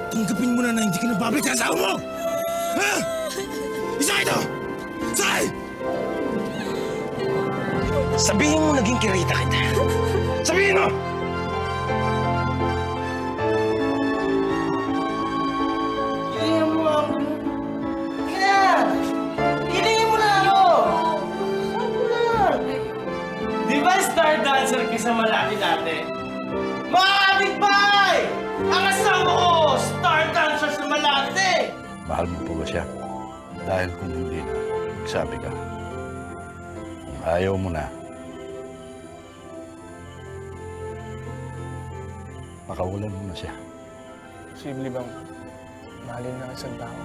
Tanggapin mo na hindi ka nababalik sa asawa mo! Ha? Isa ito! Say! Sabihin mo naging kirita kita. Sabihin mo! Hilingin mo ako. Kaya! Hilingin mo na ako! Di ba star dancer ka sa Malaki dati? Mga kapitbahay! Ang asawa ko, star dancer sa Malaki! Mahal mo pa ba siya? Dahil kung hindi na, magsabi ka. Kung ayaw mo na, pakawalan mo na siya. Posible bang mahalin ng isang tao?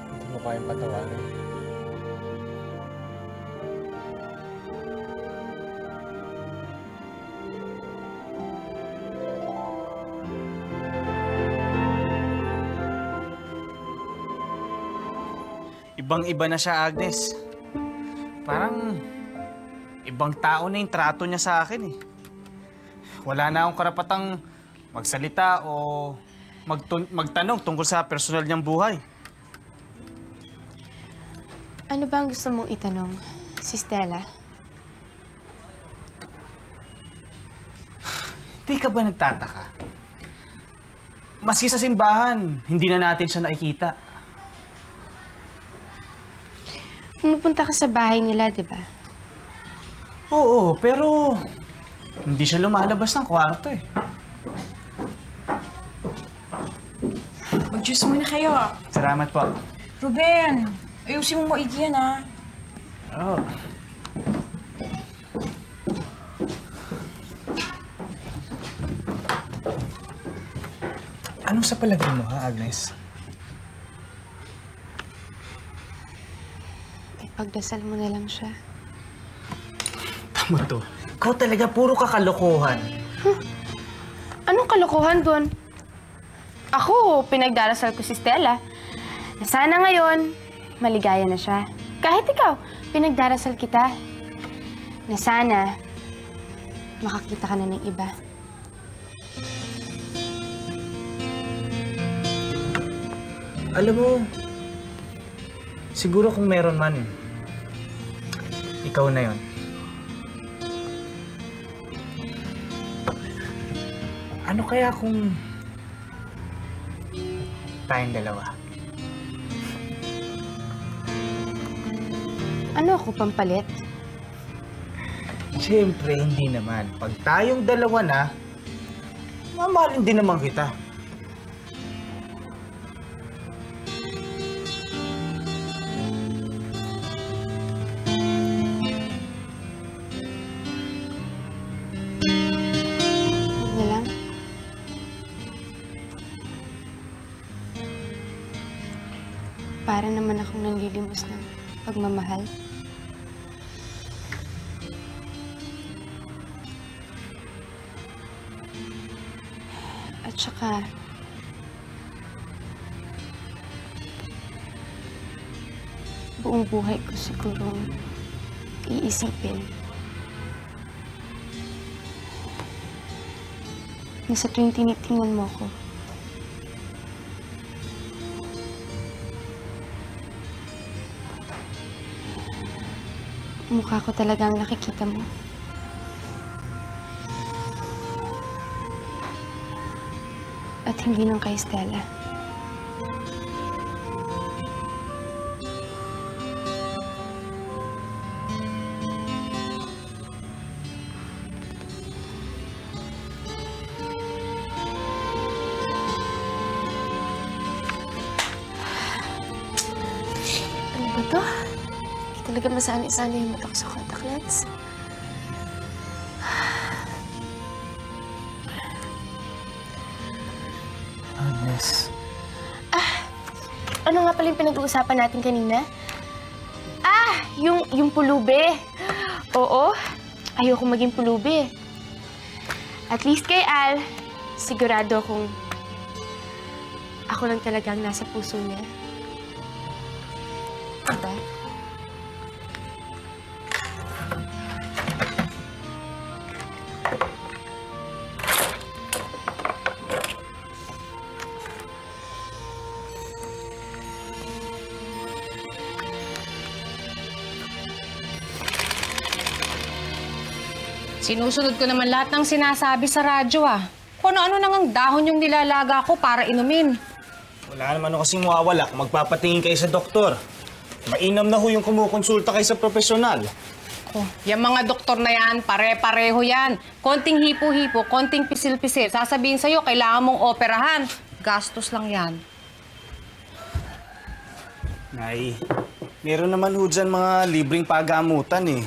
Hindi mo kayang patawarin. Ibang-iba na siya, Agnes. Parang ibang tao na yung trato niya sa akin eh. Wala na akong karapatang magsalita o magtanong tungkol sa personal niyang buhay. Ano ba ang gusto mong itanong, si Stella? Di ka ba nagtataka? Maski sa simbahan, hindi na natin siya nakikita. Pumupunta ka sa bahay nila, di ba? Oo, pero hindi siya lumalabas ng kwarto eh. Mag-juice muna kayo. Salamat po. Ruben, ayusin mo maigi yan, ha? Oh. Anong sa palagay mo, ha, Agnes? Ipagdasal mo na lang siya. Tama to. Ikaw talaga, puro kakalokohan. Anong kalokohan doon? Ako, pinagdarasal ko si Stella. Na sana ngayon, maligaya na siya. Kahit ikaw, pinagdarasal kita. Na sana, makakita ka na ng iba. Alam mo, siguro kung meron man, ikaw na yon. Ano kaya kung tayong dalawa? Ano ako, pampalit? Siyempre, hindi naman. Pag tayong dalawa na, mamahalin din naman kita. Huwag na lang. Para naman akong nanlilimos ng pagmamahal. At saka, buong buhay ko sigurong iisipin na sa tuwing tinitingnan mo ko, mukha ko talaga ang nakikita mo. At hindi ng kay Stella. Ano ba to? Hindi talaga masani-sani yung mata ko sa contact lens. Agnes. Ano nga pala yung pinag-uusapan natin kanina? Yung pulubi. Oo, ayoko maging pulubi. At least kay Al, sigurado akong ako lang talagang nasa puso niya. Diba? Sinusunod ko naman lahat ng sinasabi sa radyo ah. Kung ano-ano nang ang dahon yung nilalaga ko para inumin. Wala naman ako kasing mawawala kung magpapatingin kayo sa doktor. Mainam na ho yung kumukonsulta kayo sa profesional. Oh, yung mga doktor na yan, pare-pareho yan. Konting hipo-hipo, konting pisil-pisil. Sasabihin sa'yo, kailangan mong operahan. Gastos lang yan. Nay, meron naman ho dyan mga libreng pagamutan eh.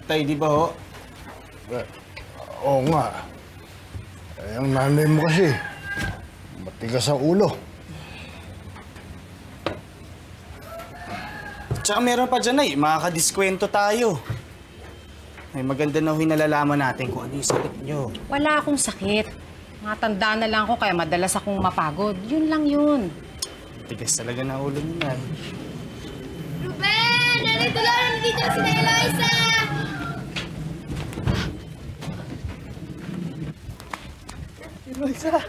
Tay, di ba ho? Oo nga. Eh, ang nanay mo kasi, matigas ang ulo. Tsaka meron pa dyan ay, makakadiskwento tayo. Ay, maganda na ho nalalaman natin kung ano yung sakit nyo. Wala akong sakit. Matanda na lang ako kaya madalas akong mapagod. Yun lang yun. Tigas talaga na ulo nyo, Nay. Ruben! Nandito lang! Nandito si Eloisa! Eloisa!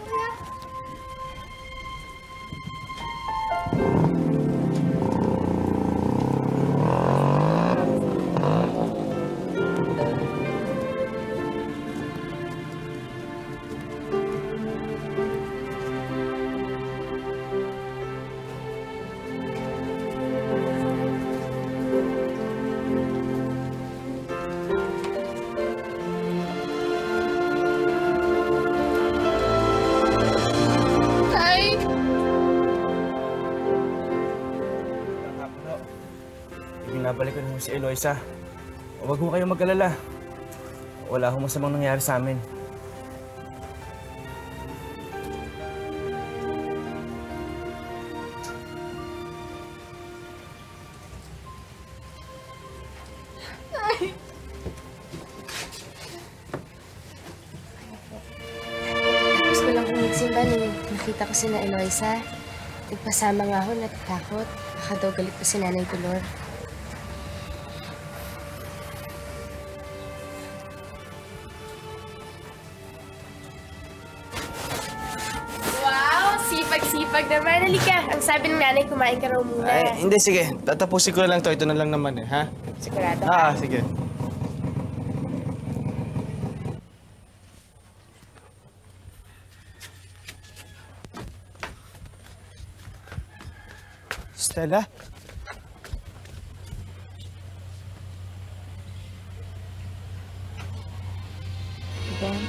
Binabalikan mo si Eloisa. Huwag mo kayong mag-alala. Wala akong masamang nangyari sa amin. Tapos ko lang kumigsimba nung nakita ko si na Eloisa. Nagpasama nga ako, natatakot. Baka daw galit pa si Nanay Tulor. Wow! Sipag-sipag naman. Halika. Ang sabi ng nanay, kumain ka raw muna. Ay, hindi, sige. Tatapusin ko na lang to. Ito na lang naman eh, ha? Sigurado ka? Sige. Stella? Ben?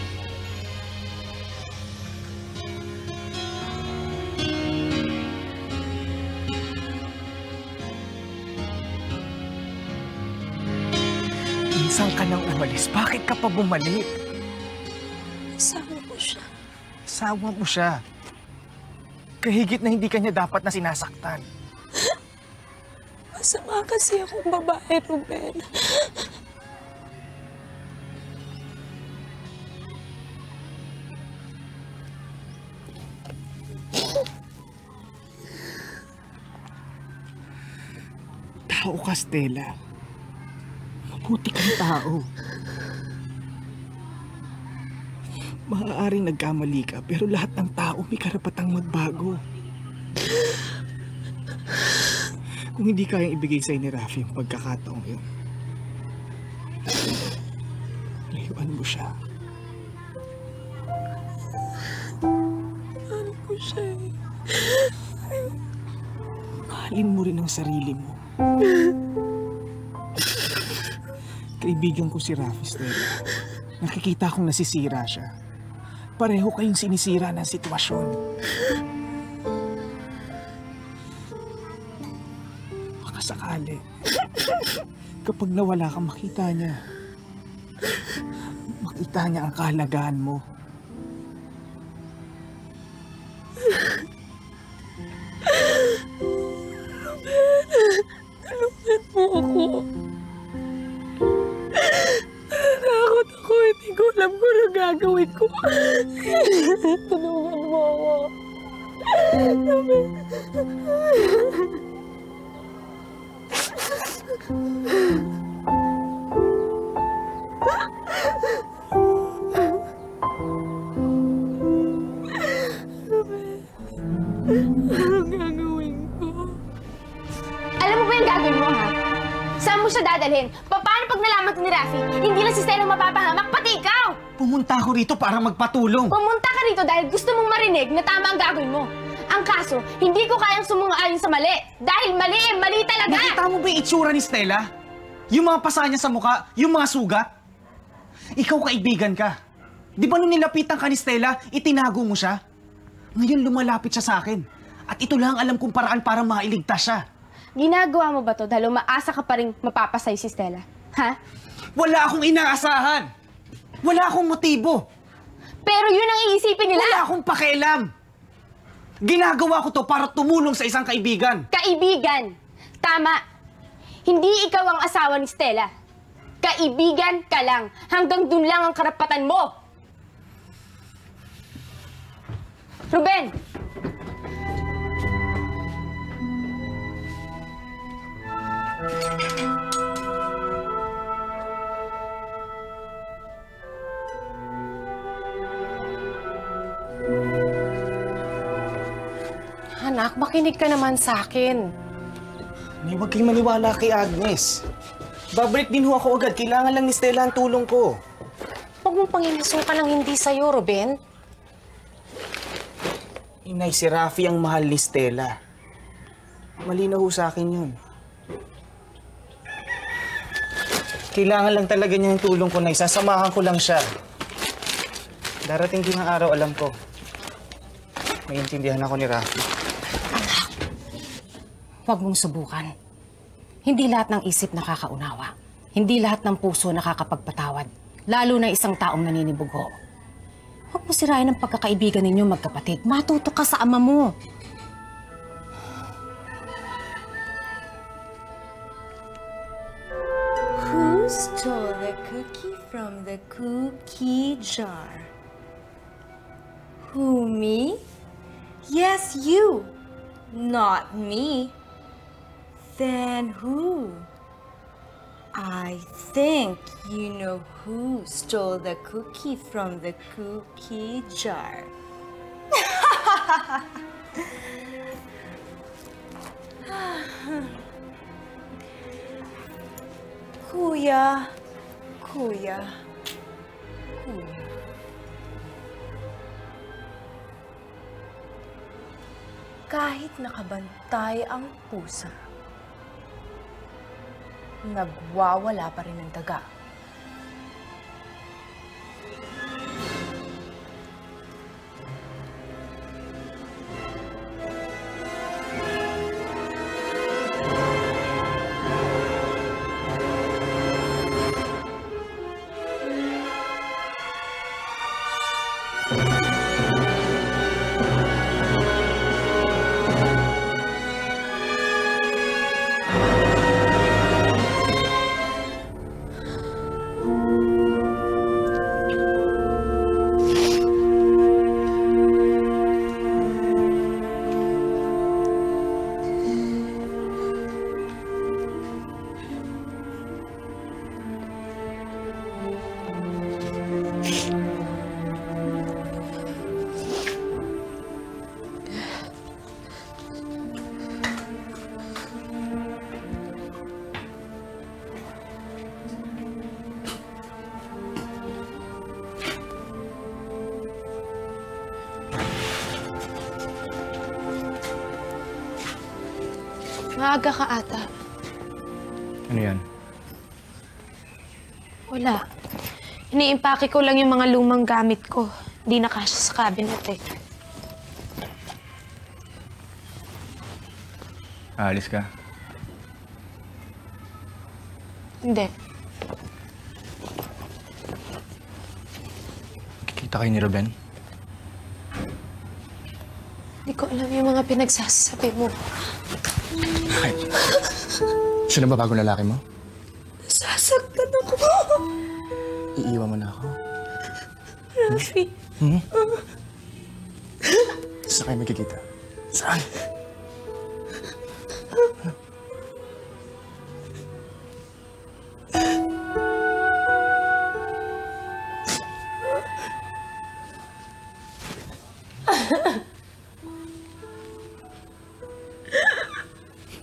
Minsan ka nang umalis. Bakit ka pa bumalik? Asawa ko siya. Asawa mo siya. Kahigit na hindi ka niya dapat na sinasaktan. Masama kasi akong babae, Ruben. Tao ka, Stella. Mabuti kang tao. Maaaring nagkamali ka, pero lahat ng tao may karapatang magbago. Kung hindi kayang ibigay sa'yo ni Rafi yung pagkakataong yun, layuan mo siya. Mahal ko siya eh. Mahalin mo rin ang sarili mo. Kaibigan ko si Rafi, Stella. Nakikita kong nasisira siya. Pareho kayong sinisira ng sitwasyon. Baka sakali, kapag nawala ka, makita niya. Makita niya ang kahalagaan mo. Tulungan mo ako. Natakot ako. Hindi ko alam kung ano gagawin ko. Tulungan mo ako. Anong gagawin ko? Alam mo ba yung gagawin mo, ha? Saan mo siya dadalhin? Paano pag nalaman to ni Rafi, hindi lang si Stella mapapahamak, pati ikaw! Pumunta ako rito para magpatulong. Pumunta ka rito dahil gusto mong marinig na tama ang gagawin mo. Ang kaso, hindi ko kayang sumungayon sa mali. Dahil mali eh, mali talaga! Nakita mo ba yung itsura ni Stella? Yung mga pasa niya sa mukha, yung mga sugat? Ikaw kaibigan ka. Di ba nung nilapitan ka ni Stella, itinago mo siya? Ngayon lumalapit siya sa akin. At ito lang alam kong paraan para mailigtas siya. Ginagawa mo ba to dahil umaasa ka pa rin mapapasay si Stella? Ha? Wala akong inaasahan. Wala akong motibo. Pero yun ang iisipin nila! Wala akong pakialam. Ginagawa ko to para tumulong sa isang kaibigan. Kaibigan! Tama! Hindi ikaw ang asawa ni Stella. Kaibigan ka lang. Hanggang dun lang ang karapatan mo. Ruben! Anak, makinig ka naman sa akin. Huwag kayong maniwala kay Agnes. Babalik din ho ako agad. Kailangan lang ni Stella ang tulong ko. Huwag mong pangingasukan ang hindi sa'yo, Ruben. Inay, si Rafi ang mahal ni Stella. Malinaw ho sa akin yun. Kailangan lang talaga niya yung tulong ko, Nay. Sasamahan ko lang siya. Darating din ang araw, alam ko. Naiintindihan ako ni Rafi. Huwag mong subukan. Hindi lahat ng isip nakakaunawa. Hindi lahat ng puso nakakapagpatawad. Lalo na isang taong naninibugho. Huwag mo sirain ang pagkakaibigan ninyo magkapatid. Matuto ka sa ama mo. Who stole the cookie from the cookie jar? Who, me? Yes, you. Not me. Then who? I think you know who stole the cookie from the cookie jar. Kuya, kuya, kuya. Kahit nakabantay ang pusa, nagwawala pa rin ng daga. Maaga ka ata. Ano yan? Wala. Iniimpake ko lang yung mga lumang gamit ko. Di na kasya sa cabinet eh. Aalis ka? Hindi. Kikita kayo ni Ruben? Hindi ko alam yung mga pinagsasabi mo. Bakit? Siya na ba bagong lalaki mo? Nasasaktan ako. Iiwan mo na ako? Rafi. Saan kayo magkikita? Saan?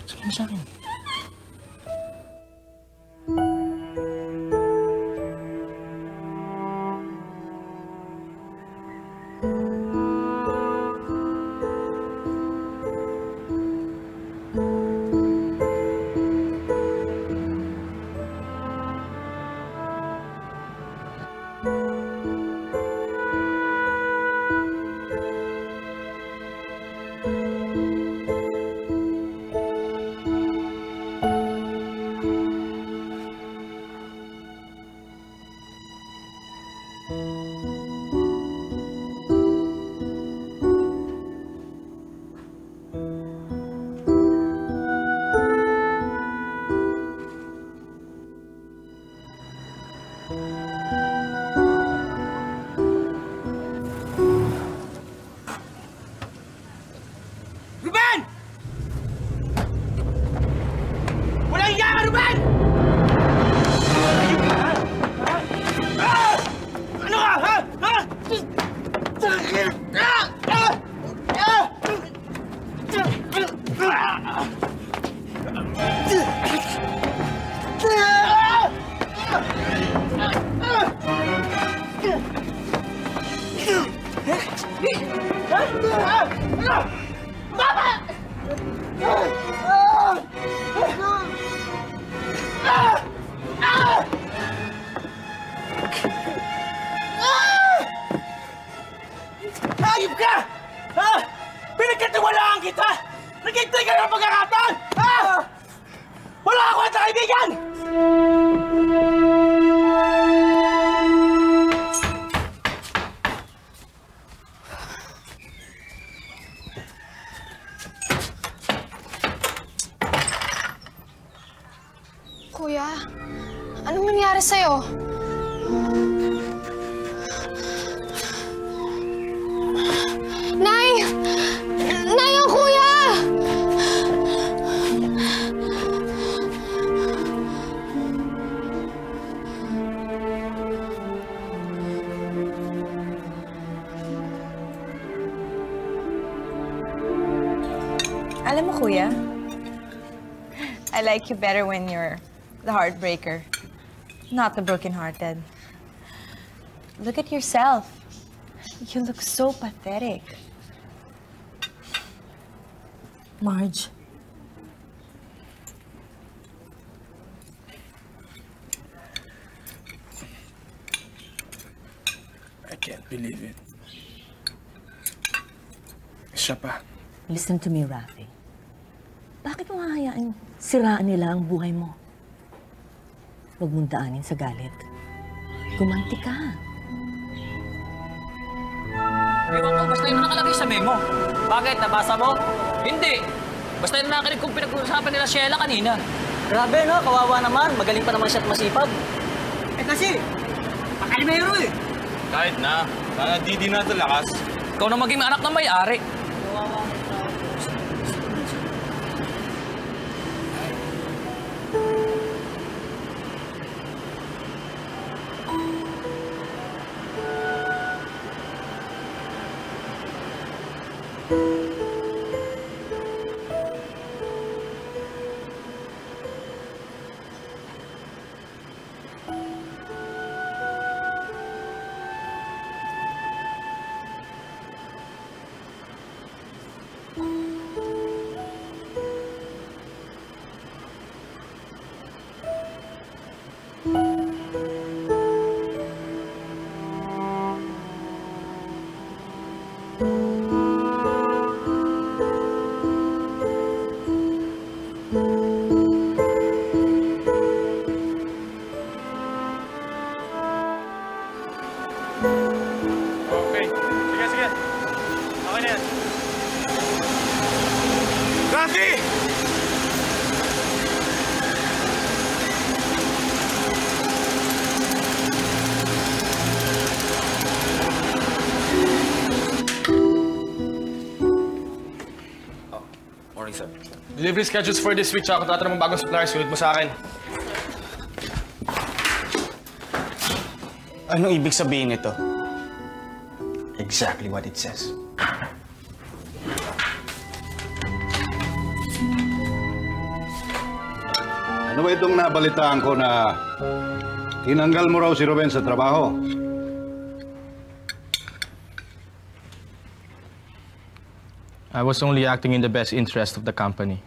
Sabi mo sa akin. Ruben! Walang iya ka, Ruben! Ano ka, ha? Ha? Hayop ka! Ha? Pinagkatiwalaan kita! Naghintay ka ng pagkakataon! Ha? Wala ako at kaibigan! Kuya, anong nangyari sa'yo? Nay! Nay, ang kuya! Alam mo, Kuya, I like you better when you're the heartbreaker, not the broken-hearted. Look at yourself. You look so pathetic. Marge. I can't believe it. Siya pa. Listen to me, Rafi. Bakit mo hahayaan siraan nila ang buhay mo? Huwag mong daanin sa galit. Gumanti ka. Ewan ko, basta yun nakalagay sa memo. Bakit? Nabasa mo? Hindi. Basta yun nakinig kung pinag-uusapan nila Sheila kanina. Grabe, no? Kawawa naman. Magaling pa naman siya at masipag. Eh kasi, makalimero eh. Kahit na. Sana di natin lakas. Ikaw na maging anak ng may-ari. Okay. Sige. Okay na yan. Rafi! Morning, sir. Delivery schedules for this week, tsaka kung tatanong mong bagong suppliers, sulit mo sa akin. Anong ibig sabihin nito? Exactly what it says. Ano ba itong nabalitaan ko na tinanggal mo raw si Ruben sa trabaho? I was only acting in the best interest of the company.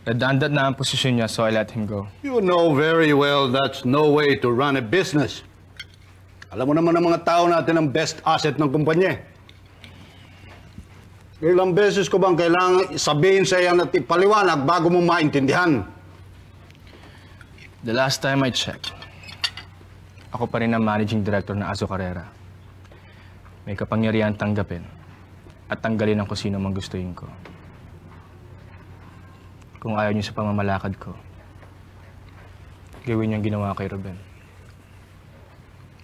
Redundant na ang posisyon niya, so I let him go. You know very well that's no way to run a business. Alam mo naman ang mga tao natin ang best asset ng kumpanya. Ilang beses ko bang kailangan sabihin sa iyan at ipaliwanag bago mo maintindihan? The last time I checked, ako pa rin ang managing director ng Azucarera. May kapangyarihan tanggapin at tanggalin ang kung sino mang gustuhin ko. Kung ayaw niyo sa pamamalakad ko, gawin niyang ginawa kay Ruben.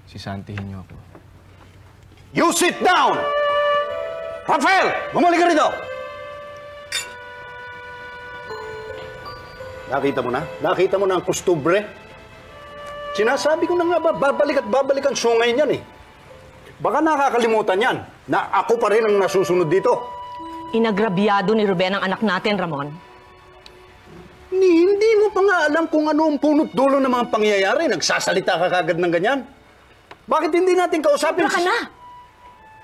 Sisantihin niyo ako. You sit down! Rafael! Bumalik ka rito! Nakita mo na? Nakita mo na ang kustubre? Sinasabi ko na nga ba, babalik at babalik ang sungay niyan eh. Baka nakakalimutan yan na ako pa rin ang nasusunod dito. Inagrabyado ni Ruben ang anak natin, Ramon. Hindi mo pa nga alam kung ano ang punot dulo ng mga pangyayari. Nagsasalita ka kagad ng ganyan. Bakit hindi natin kausapin? Baka na!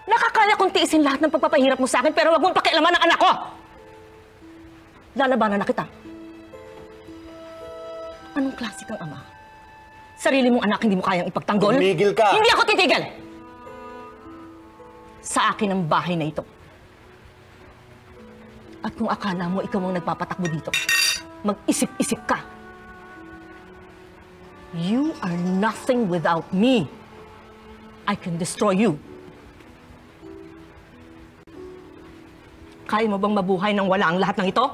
Nakakaya kong tiisin lahat ng pagpapahirap mo sa akin, pero wag mong pakialaman ng anak ko! Lalabanan na kita. Anong klase kang ama? Sarili mong anak hindi mo kayang ipagtanggol? Tumigil ka! Hindi ako titigil! Sa akin ang bahay na ito. At kung akala mo ikaw ang nagpapatakbo dito, mag-isip-isip ka. You are nothing without me. I can destroy you. Kaya mo bang mabuhay nang wala ang lahat ng ito?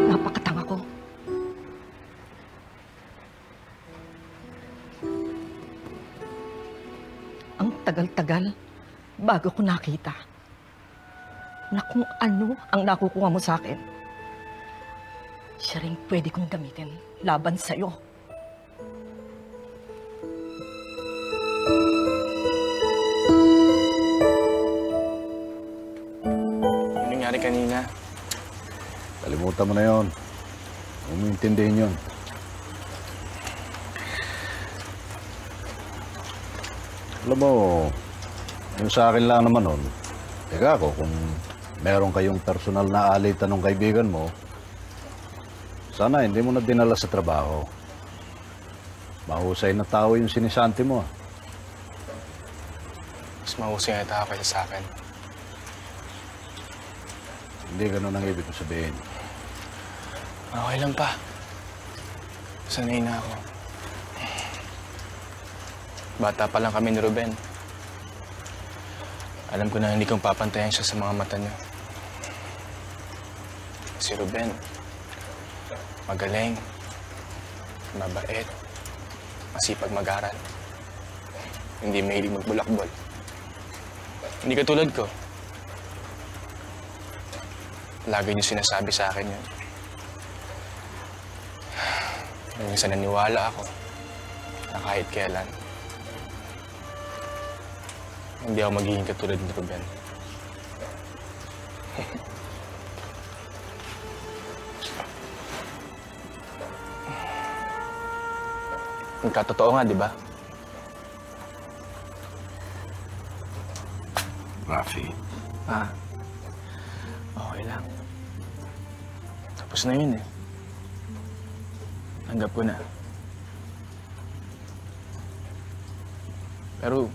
Napakatanga ko. Ang tagal-tagal bago ko nakita na kung ano ang nakukuha mo sa akin, siya rin pwede kong gamitin laban sa'yo. Yung nangyari kanina. Kalimutan mo na yun. Huwag mo intindihin yun. Alam mo, yung sa akin lang naman nun, teka ako, kung meron kayong personal na alitan ng kaibigan mo, sana hindi mo na dinala sa trabaho. Mahusay na tao yung sinisanti mo. Mas mahusay na tao kaysa sa akin. Hindi ganun ang ibig ko sabihin. Okay lang pa. Sanay na ako. Bata pa lang kami ni Ruben. Alam ko na hindi kong papantayan siya sa mga mata niya. Si Ruben, magaling, mabait, masipag mag-aral. Hindi mahilig magbulakbol. Hindi katulad ko. Lagi niyo sinasabi sa akin yun. Minsan naniwala ako na kahit kailan, hindi ako magiging katulad ni Ruben. Nagkatotoo nga, di ba? Rafi. Okay lang. Tapos na yun eh. Tanggap ko na. Pero,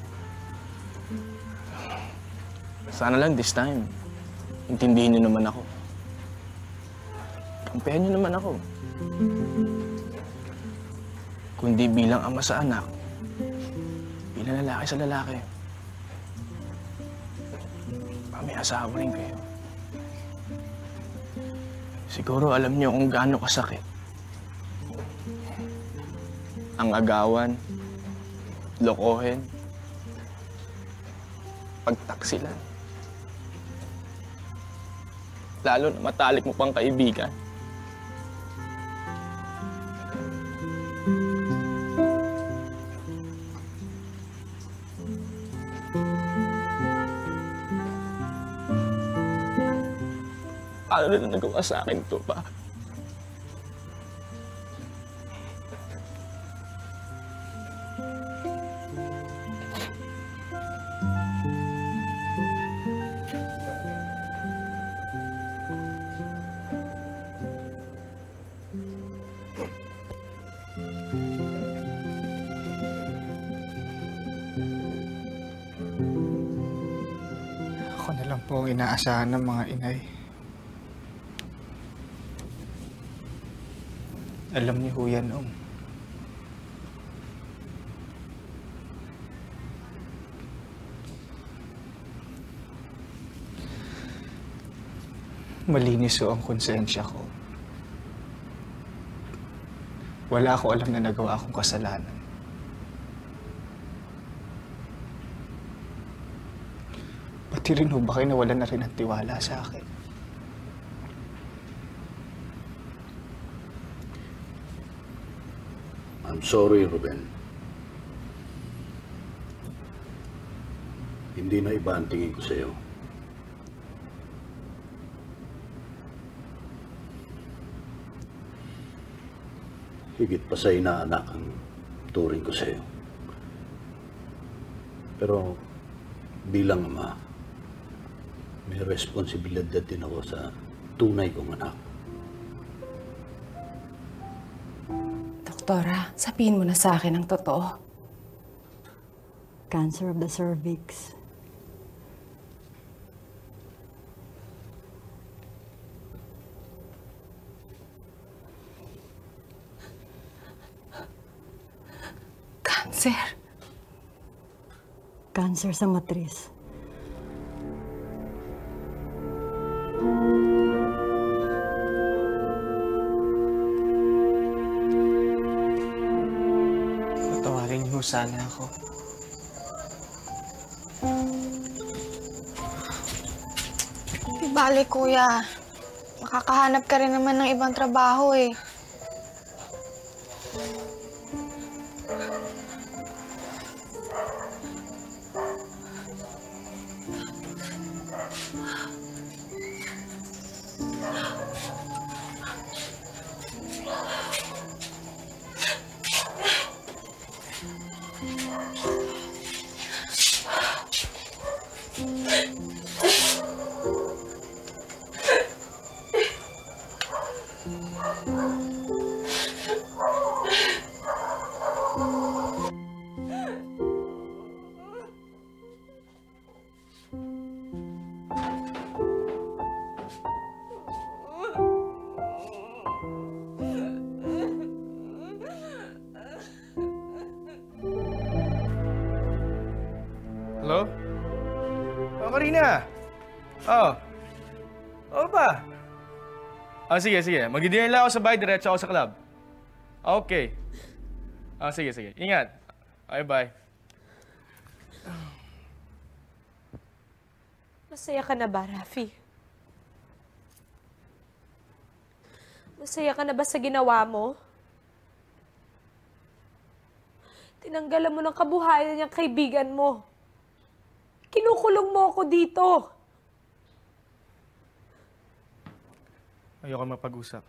sana lang this time, intindihin niyo naman ako. Kampihan niyo naman ako. Kundi bilang ama sa anak, bilang lalaki sa lalaki. May asawa rin kayo. Siguro alam niyo kung gaano kasakit ang agawan, lokohin, pagtaksilan. Lalo na matalik mo pang kaibigan. Paano na nagawa sa akin ito, pa? Ako na lang po ang inaasahan ng mga inay. Alam niyo ho yan, Ong. Malinis ho ang konsensya ko. Wala ako alam na nagawa akong kasalanan. Pati rin ho ba kayo nawalan na rin ang tiwala sa akin? I'm sorry, Ruben. Hindi na iba ang tingin ko sa'yo. Higit pa sa inaanak ang turing ko sa'yo. Pero bilang ama, may responsibilidad din ako sa tunay kong anak. Doktora, sabihin mo na sa akin ang totoo. Cancer of the cervix. Cancer? Cancer sa matris. Patawarin niyo sana ako. Di bale, kuya. Makakahanap ka rin naman ng ibang trabaho eh. Hello? Oh, Karina! Oh. Oo ba? Oh, sige, sige. Mag-dinner lang ako sa bahay, diretso ako sa club. Okay. Oh, sige, sige. Ingat. Okay, bye. Masaya ka na ba, Rafi? Masaya ka na ba sa ginawa mo? Tinanggalan mo ng kabuhayan niyang kaibigan mo. Kinukulong mo ako dito. Ayoko mapag-usap.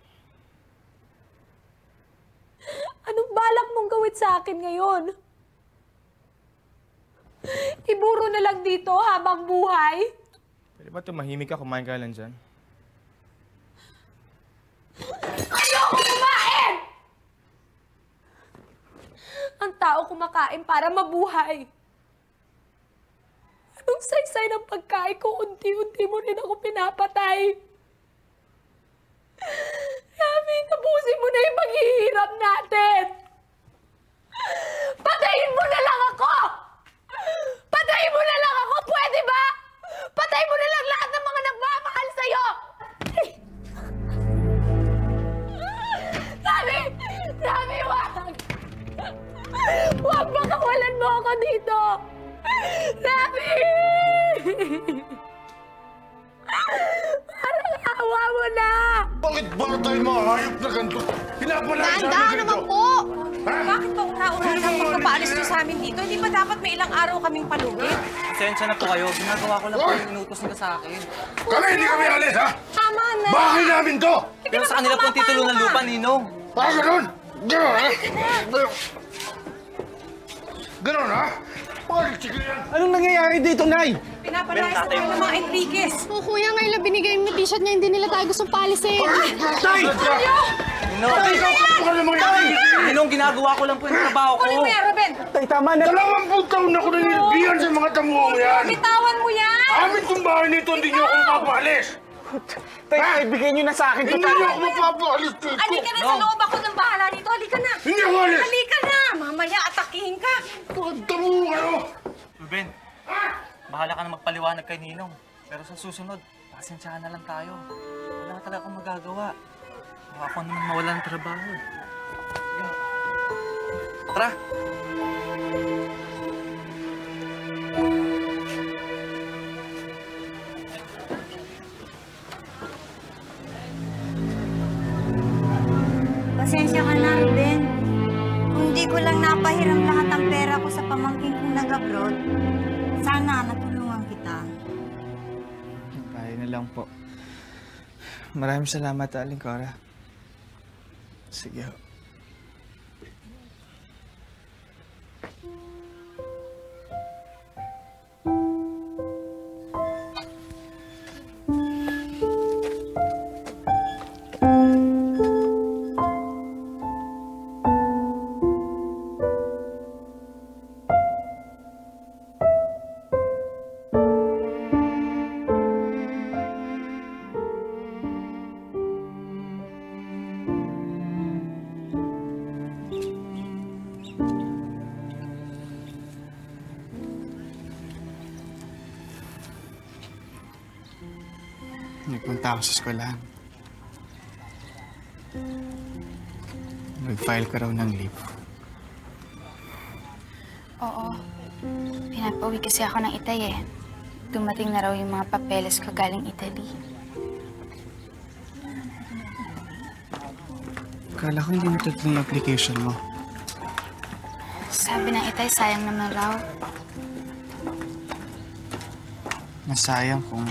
Anong balak mong gawin sa akin ngayon? Iburo na lang dito habang buhay? Pwede ba tumahimik ka, kumain ka lang dyan? Ayoko kumain! Ang tao kumakain para mabuhay. Anong saysay ng pagkain ko, unti-unti mo rin ako pinapatay. Rafi, tapusin mo na yung paghihirap natin. Patayin mo na lang ako! Patayin mo na lang ako, pwede ba? Patayin mo na lang lahat ng mga nagmamahal sa'yo! Rafi! Rafi, wag! Wag, makawalan mo ako dito! Rafi! Parang awa mo na! Bakit ba tayo mga hayop na ganito? Pinapalaan sa amin ganito? naman po! Bakit ba ura-ura ng pagpapaalis niyo sa amin dito? Hindi ba dapat may ilang araw kaming palugit? Pasensya na po kayo. Ginagawa ko lang po yung inutos nila sa akin. Kami hindi kami alis, ha? Tama na! Bakit namin to? Pero sa kanila po ang titulo ng lupa, Ninong. Ganun? Ganun, ha? Ganun, ha? Anong nangyayari dito, Nay? Pinapalayas na kayo ng mga Enriquez. Oh, kuya, ngayon lang binigay mo t-shirt niya, hindi nila tayo gustong palisin. Tay! Ninong, ginagawa ko lang po yung trabaho ko. Kunin mo yan, Ruben! Tay, tama na! 20 taon ako nanilbihan sa mga tamuong yan! Bitawan mo yan! Amin tong bahay nito, hindi niyo akong papalis! Tay, bigay niyo na sa akin. Hindi niyo ako mapapalis dito. Halika na sa loob, ako ng bahala dito. Halika na. Hindi ako alis. Halika na. Mamaya, atakihin ka. Tanda mo kayo. Ruben, bahala ka na magpaliwanag kay Ninong. Pero sa susunod, pasensyahan na lang tayo. Wala ka talaga akong magagawa. Baka ako naman mawala ng trabaho. Yan. Tara! Pasensya ka na, Ruben. Kung di ko lang napahiram lahat ang pera ko sa pamangkin kong nag-abroad, sana natulungan kita. Kaya na lang po. Maraming salamat, Aling Cora. Sige ho. Nagpunta ako sa eskwelahan. Nag-file ka raw ng leave. Oo. Pinapauwi kasi ako ng Itay eh. Dumating na raw yung mga papeles ko galing Italy. Kala ko hindi natutuloy yung application mo. Sabi ng Itay, sayang naman raw. Nasayang kung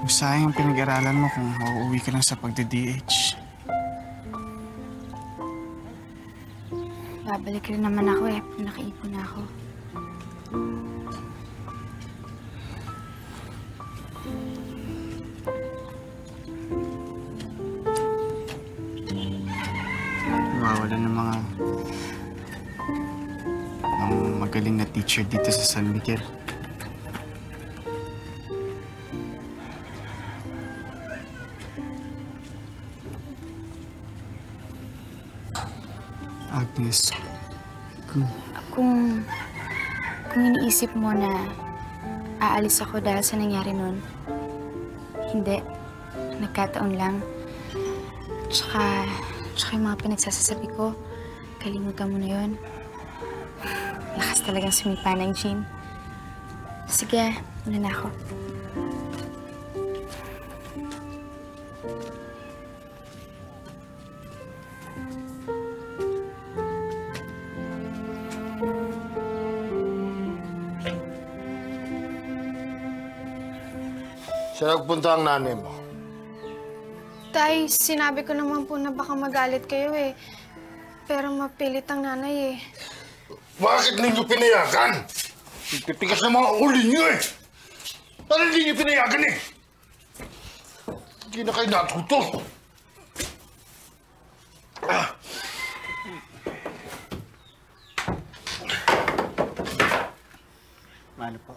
sayang ang pinag-aralan mo kung mauuwi ka lang sa pagde-DH. Babalik rin naman ako eh, pag nakaipon na ako. Nawawalan ng mga magaling na teacher dito sa San Miguel. Agnes, Kung iniisip mo na aalis ako dahil sa nangyari nun, hindi. Nagkataon lang. Tsaka yung mga pinagsasasabi ko, kalimutan mo na yun. Lakas talagang sumipa ng Jean. Sige, muna na ako. Saan nagpunta ang nanay mo? Tay, sinabi ko naman po na baka magalit kayo eh. Pero mapilit ang nanay eh. Bakit ninyo pinayagan? Titigas ng mga uli niyo eh. Paano hindi niyo pinayagan eh? Hindi na kayo natuto. Mahalo po.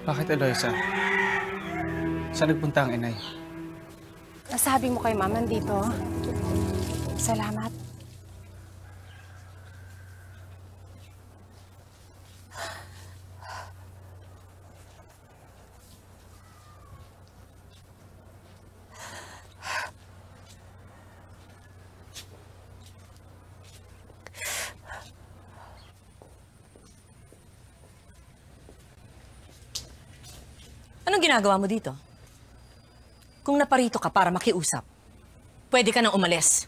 Bakit, Eloisa? Saan nagpunta ang inay? Nasabi mo kay Ma'am nandito. Salamat. Anong ginagawa mo dito? Kung naparito ka para makiusap, pwede ka nang umalis.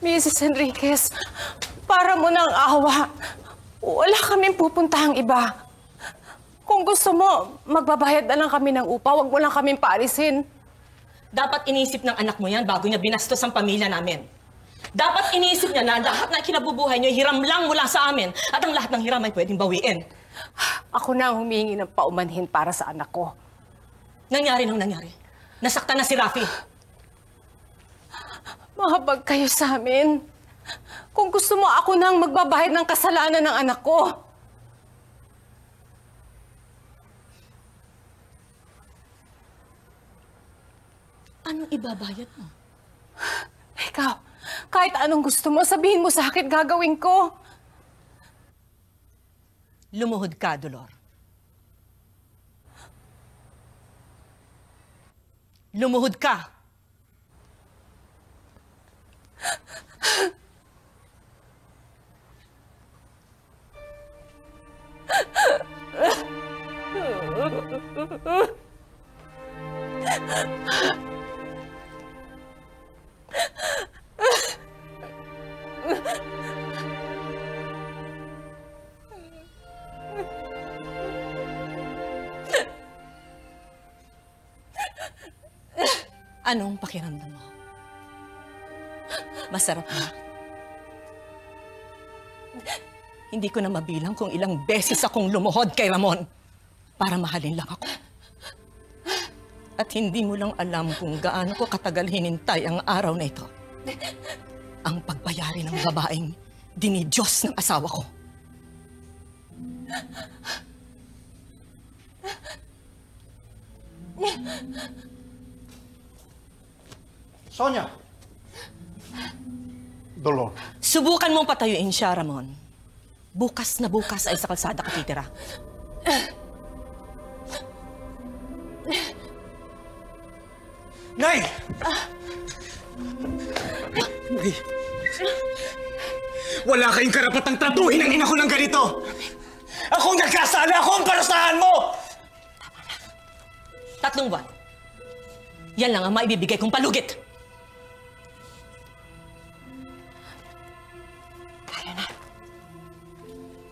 Mrs. Enriquez, para mo ng awa. Wala kaming pupuntahang iba. Kung gusto mo, magbabayad na lang kami ng upa. Huwag mo lang kaming paalisin. Dapat inisip ng anak mo yan bago niya binastos ang pamilya namin. Dapat inisip niya na lahat na kinabubuhay niyo hiram lang mula sa amin at ang lahat ng hiram ay pwedeng bawiin. Ako na ang humingi ng paumanhin para sa anak ko. Nangyari nang nangyari. Nasaktan na si Rafi. Mahabag kayo sa amin. Kung gusto mo, ako nang magbabahid ng kasalanan ng anak ko. Anong ibabayad mo? Ikaw, kahit anong gusto mo, sabihin mo sa akin, gagawin ko. Lumuhod ka, Dolor. Lumuhod ka! Anong pakiramdam mo? Masarap ba? Hindi ko na mabilang kung ilang beses akong lumuhod kay Ramon para mahalin lang ako. At hindi mo lang alam kung gaano ko katagal hinintay ang araw na ito. Ang pagbayari ng babaeng dinidiyos ng asawa ko. Sonia! Dolor. Subukan mong patayuin siya, Ramon. Bukas na bukas ay sa kalsada ka titira. Nay! Nay! Wala kayong karapatang tratuhin ang ina ko ng ganito! Akong nagkasala! Ako ang parasahan mo! 3 buwan. Yan lang ang maibibigay kong palugit. Tayo na.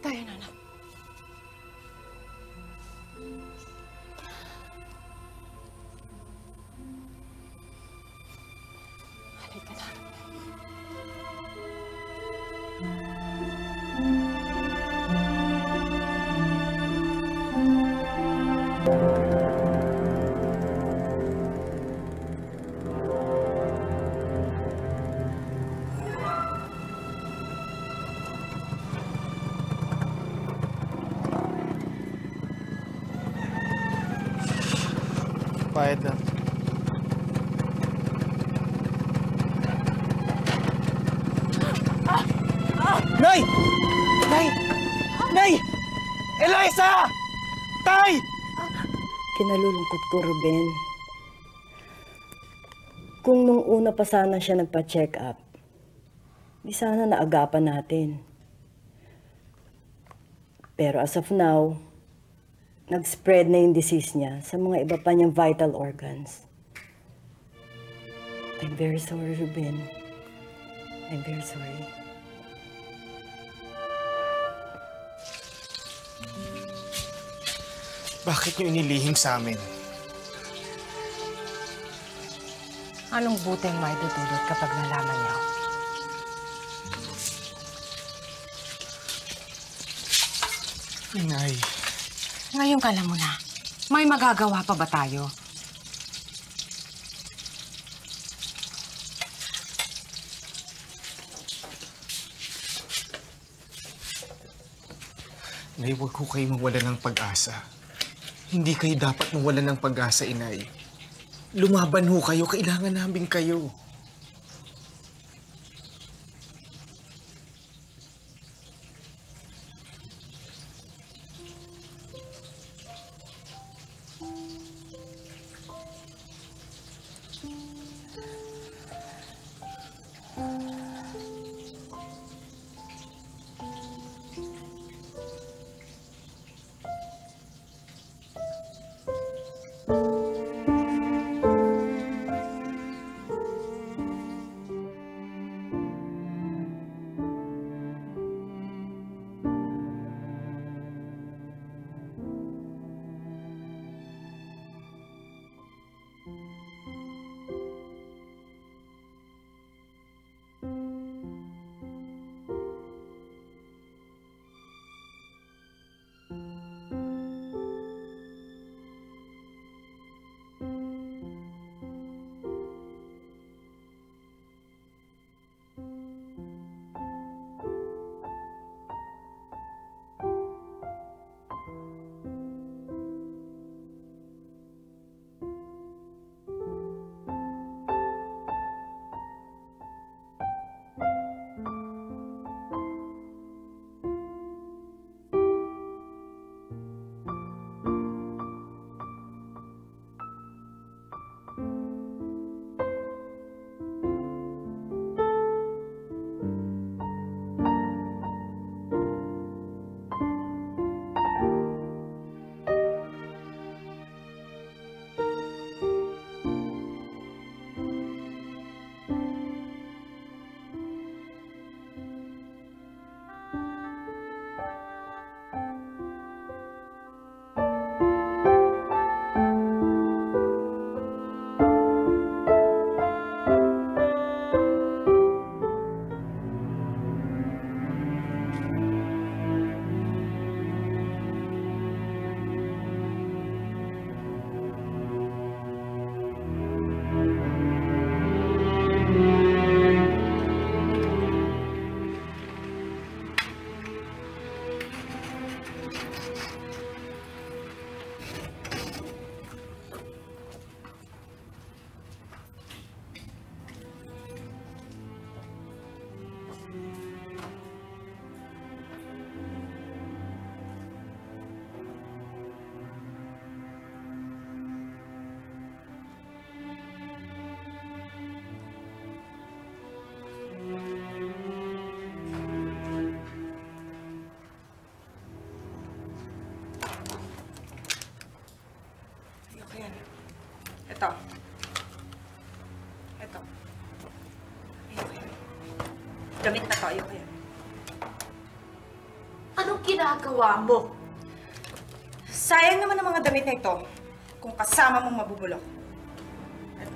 Tayo na, anak. Halika na. Bayad na. Nay! Nay! Nay! Eliza! Tay! Kinalulungkot ko, Ruben. Kung nung una pa sana siya nagpa-check up, di sana naagapan natin. Pero as of now, nag-spread na yung disease niya sa mga iba pa niyang vital organs. I'm very sorry, Ruben. I'm very sorry. Bakit niyo inilihim sa amin? Anong buting may dudulot kapag nalaman niyo? Inay. Ngayon ka lang muna. May magagawa pa ba tayo? Inay, huwag ko kayo mawalan ng pag-asa. Hindi kayo dapat mawalan ng pag-asa, Inay. Lumaban ho kayo. Kailangan namin kayo. Ito. Ito. Damit na to. Ayoko yan. Anong ginagawa mo? Sayang naman ang mga damit na ito kung kasama mong mabubulok. Ayan.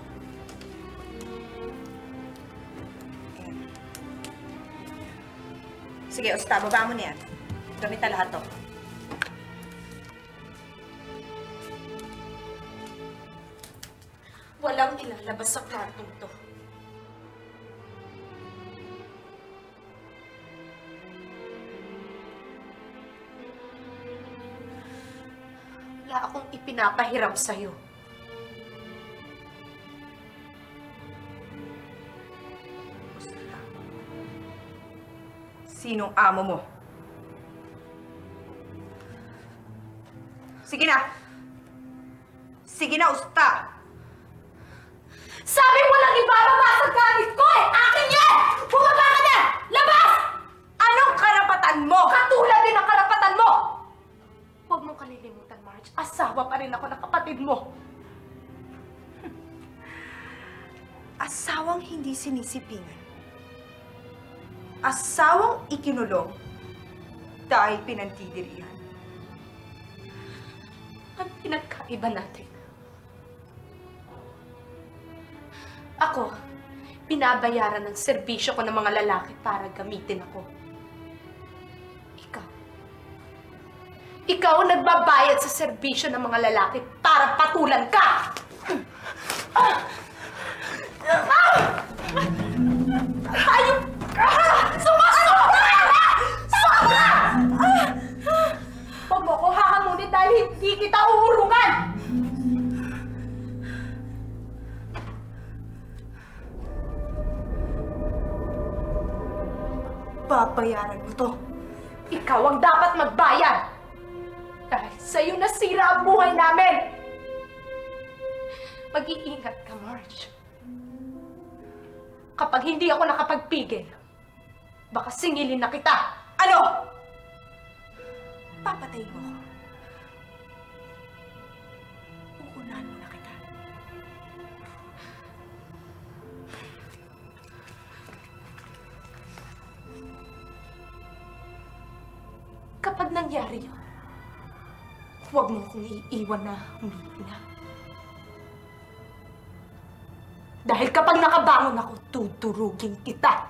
Sige, Osta, baba mo na yan. Damit na lahat to. Walang ilalabas sa kwartong to. Wala akong ipinapahiram sa'yo. Sinong amo mo? Sige na! Sige na, Usta! Sabi mo lang ibababa sa gamit ko eh! Akin yan! Bumaba ka na! Labas! Anong karapatan mo? Katulad din ang karapatan mo! Huwag mong kalilimutan, Marge. Asawa pa rin ako ng kapatid mo. Asawang hindi sinisipingan. Asawang ikinulong dahil pinantidirihan. Ano pinagkaiba natin? Ako, binabayaran ng serbisyo ko ng mga lalaki para gamitin ako. Ikaw ang nagbabayad sa serbisyo ng mga lalaki para patulan ka! Ayun! Sumasobra! Sobra! Huwag mo ko hahamunin dahil hindi kita uurungan! Babayaran mo to. Ikaw ang dapat magbayad. Dahil sa'yo nasira ang buhay namin. Mag-iingat ka, Marge. Kapag hindi ako nakapagpigil, baka singilin na kita. Ano? Papatayin mo ako. Uunahan mo na kita. Kapag nangyari yun, huwag mo akong iiwan na humihina. Dahil kapag nakabangon ako, tuturugin kita.